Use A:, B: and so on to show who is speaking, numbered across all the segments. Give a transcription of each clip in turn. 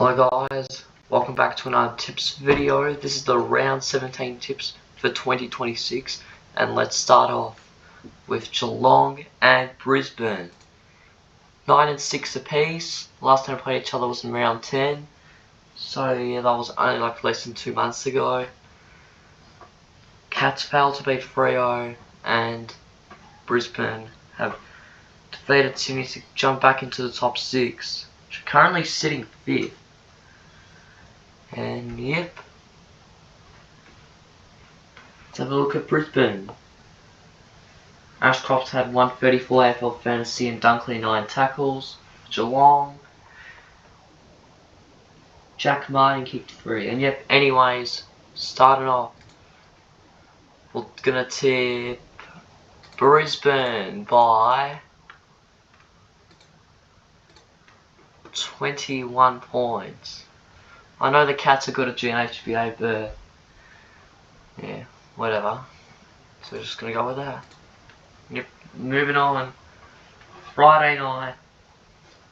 A: Hello guys, welcome back to another tips video. This is the round 17 tips for 2026 and let's start off with Geelong and Brisbane. 9 and 6 apiece. Last time we played each other was in round 10, so yeah, that was only like less than 2 months ago. Cats failed to beat Freo and Brisbane have defeated Sydney to jump back into the top 6, which are currently sitting 5th. And yep, let's have a look at Brisbane. Ashcroft had 134 AFL Fantasy and Dunkley 9 tackles. Geelong, Jack Martin kicked 3. And yep, anyways, starting off, we're gonna tip Brisbane by 21 points. I know the Cats are good at GNHBA, but yeah, whatever. So we're just gonna go with that. Yep, moving on. Friday night,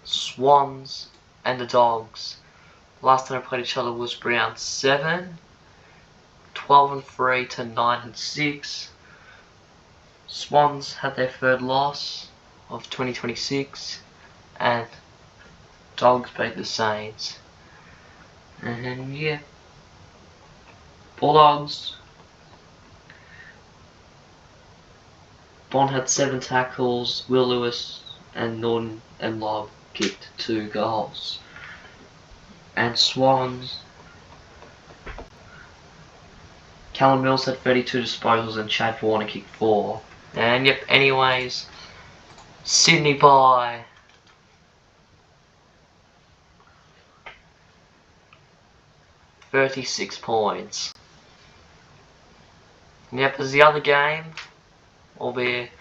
A: Swans and the Dogs. Last time I played each other was round 7. 12 and 3 to 9 and 6. Swans had their third loss of 2026, and Dogs beat the Saints. And yeah, Bulldogs. Bond had 7 tackles. Will Lewis and Norton and Love kicked 2 goals. And Swans, Callum Mills had 32 disposals and Chad Warner kicked 4. And yep, anyways, Sydney by 36 points. Yep, there's the other game, albeit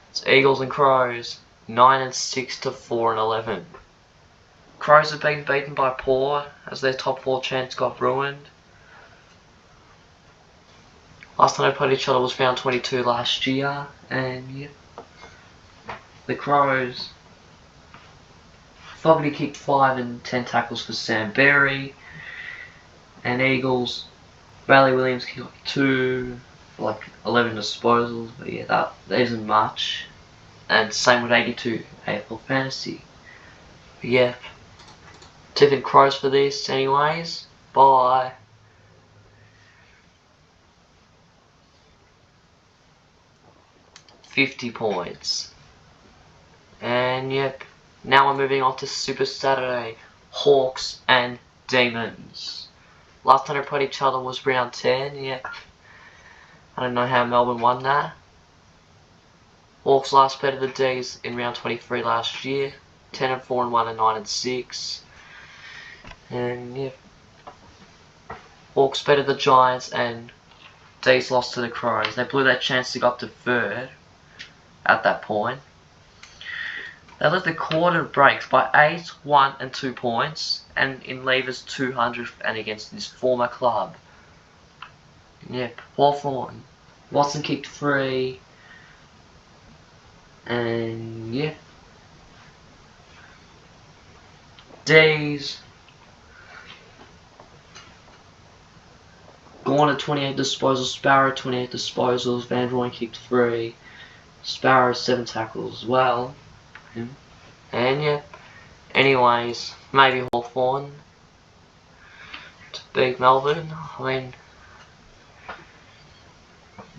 A: it's Eagles and Crows, 9 and 6 to 4 and 11. Crows have been beaten by Port as their top 4 chance got ruined. Last time they played each other was round 22 last year, and yep, the Crows Fogarty kicked 5 and 10 tackles for Sam Berry. And Eagles, Riley Williams kicked 2 for like 11 disposals, but yeah, that isn't much. And same with 82 AFL Fantasy. But yeah, tipping Crows for this anyways. Bye. $50 points. And yep, now we're moving on to Super Saturday, Hawks and Demons. Last time they played each other was round 10, yep. I don't know how Melbourne won that. Hawks last beat the D's in round 23 last year. 10 and 4 and 1 and 9 and 6. And yep, Hawks beat the Giants and D's lost to the Crows. They blew their chance to go up to 3rd at that point. They led the quarter breaks by 8, 1 and 2 points, and in Lever's 200th and against his former club. Yep, Hawthorn. Watson kicked 3, and yeah. D's. Gorn at 28 disposals, Sparrow 28 disposals, Van Rooyen kicked 3, Sparrow 7 tackles as well. And yeah, anyways, maybe Hawthorn to beat Melbourne. I mean,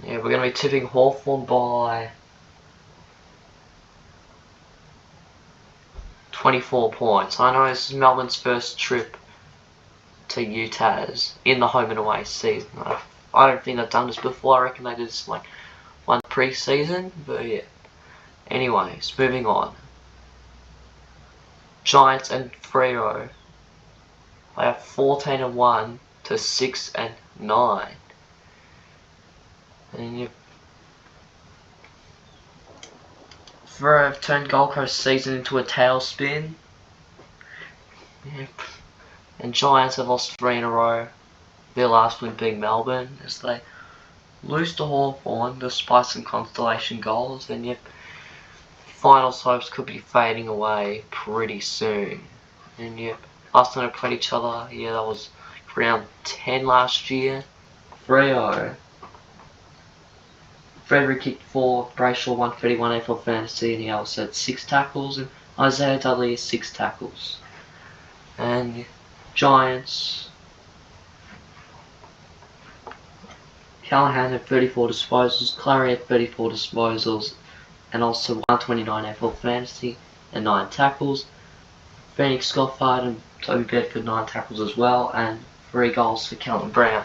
A: yeah, we're going to be tipping Hawthorn by 24 points. I know this is Melbourne's first trip to UTAS in the home and away season. I don't think they've done this before. I reckon they did this like one pre-season, but yeah. Anyways, moving on. Giants and Freo. They have 14 and 1 to 6 and 9. And you Freo have turned Gold Coast season into a tailspin. Yep. And Giants have lost 3 in a row. Their last win being Melbourne, as they lose to Hawthorn despite some constellation goals. And yep, finals hopes could be fading away pretty soon. And yep, Last time they played each other, yeah, that was round 10 last year. Freo. Frederick kicked 4, Brayshaw 131 AFL Fantasy, and he also had 6 tackles, and Isaiah Dudley has 6 tackles. And Giants. Callahan had 34 disposals, Clary had 34 disposals, and also 129 AFL Fantasy, and 9 tackles. Phoenix Scoffard and Toby Bedford 9 tackles as well, and 3 goals for Calvin Brown.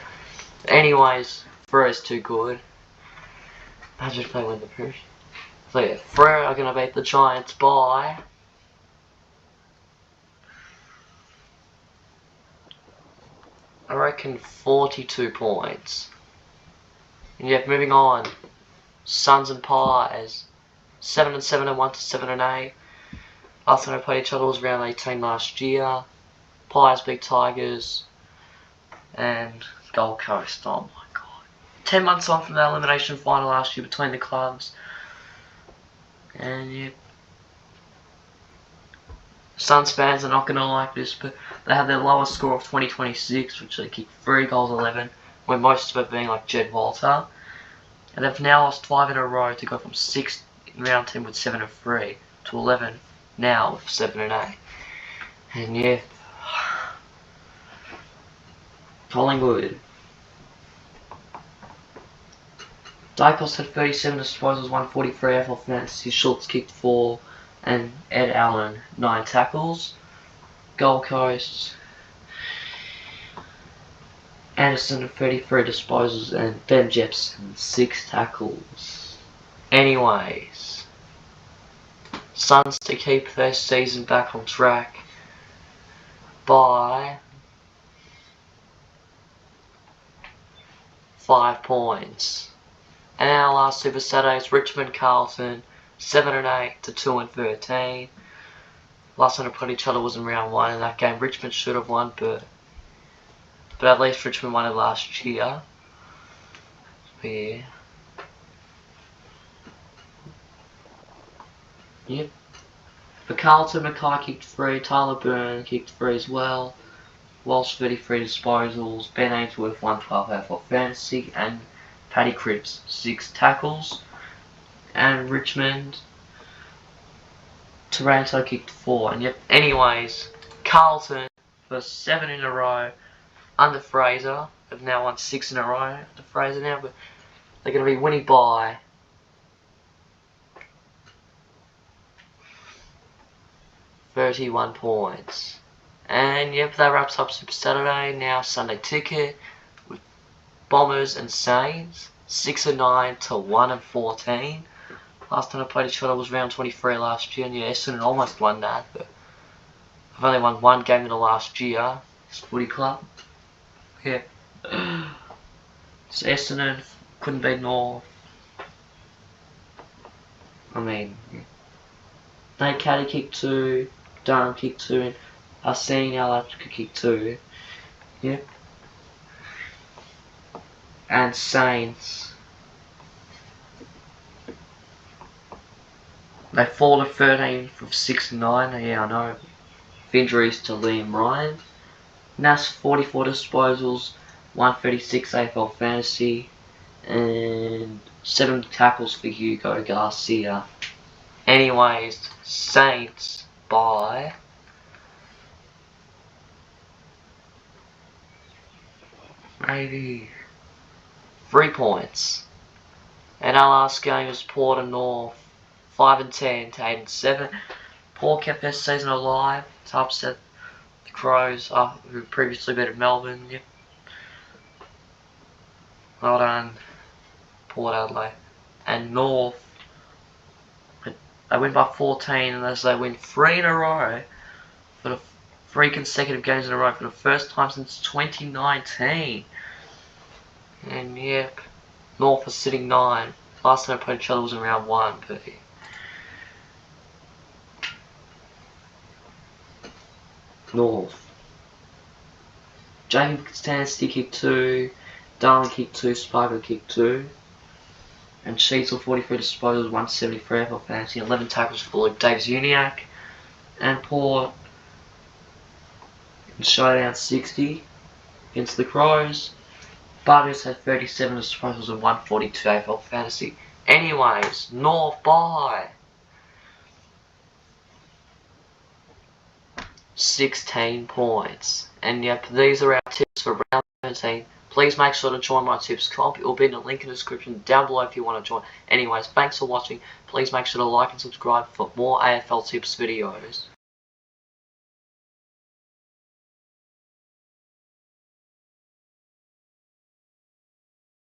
A: Anyways, Freo's too good. Imagine if they win the push. So yeah, Freo are going to beat the Giants by I reckon 42 points. And yeah, moving on. Suns and Pies. 7-7 and 1 to 7-8. Last time they played each other was round 18 last year. Pies beat Tigers and Gold Coast. Oh my god. 10 months on from the elimination final last year between the clubs. And yeah. Suns fans are not going to like this, but they had their lowest score of 2026, which they kicked 3 goals 11, with most of it being like Jed Walter. And they've now lost 5 in a row to go from 6 in round 10 with 7-3 to 11 now with 7-8. And yeah, Collingwood. Dykos had 37 disposals, 143 AFL Fantasy, Schultz kicked 4, and Ed Allen 9 tackles. Gold Coast. Anderson 33 disposals, and Ben Jepson 6 tackles. Anyways, Suns to keep their season back on track by 5 points. And our last Super Saturdays, Richmond Carlton 7-8 to 2-13. Last time they played each other was in round 1 in that game. Richmond should have won, but at least Richmond won it last year. Yeah. Yep. For Carlton, Mackay kicked 3, Tyler Byrne kicked 3 as well. Walsh 33 disposals, Ben Ainsworth 112 AFL Fantasy, and Paddy Cripps 6 tackles. And Richmond, Taranto kicked 4. And yep, anyways, Carlton for 7 in a row under Fraser. They've now won 6 in a row under Fraser now, but they're going to be winning by 31 points. And yep, that wraps up Super Saturday. Now Sunday Ticket with Bombers and Saints 6-9 to 1-14. Last time I played each other was round 23 last year, and yeah, Essendon almost won that, but I've only won 1 game in the last year. This footy club. Yeah. So Essendon couldn't beat North. I mean, Nate Caddy kicked 2, Durham kicked 2, and Arsene could kick 2. Yep. And Saints. They fall to 13 from 6-9. Yeah, I know. Injuries to Liam Ryan. Nas 44 disposals, 136 AFL Fantasy, and 7 tackles for Hugo Garcia. Anyways, Saints by maybe 3 points. And our last game was Port and North, 5-10 to 8-7. Port kept their season alive to upset the Crows, who previously beat Melbourne. Yep. Well done, Port Adelaide. And North, they win by 14, and as they win 3 in a row for the 3 consecutive games in a row for the first time since 2019. And yep, North is sitting 9. Last time they played each other was in round 1, but North. Jacob Constancy kicked 2, Darwin kicked 2, Spargo kicked 2, and Sheezel 43 disposals, 173 AFL Fantasy, 11 tackles for Luke Davis-Uniacke, and Port Showdown 60 against the Crows. Buggers had 37 disposals and 142 AFL Fantasy. Anyways, North by 16 points. And yep, these are our tips for round 17. Please make sure to join my tips comp. It will be in the link in the description down below if you want to join. Anyways, thanks for watching. Please make sure to like and subscribe for more AFL tips videos.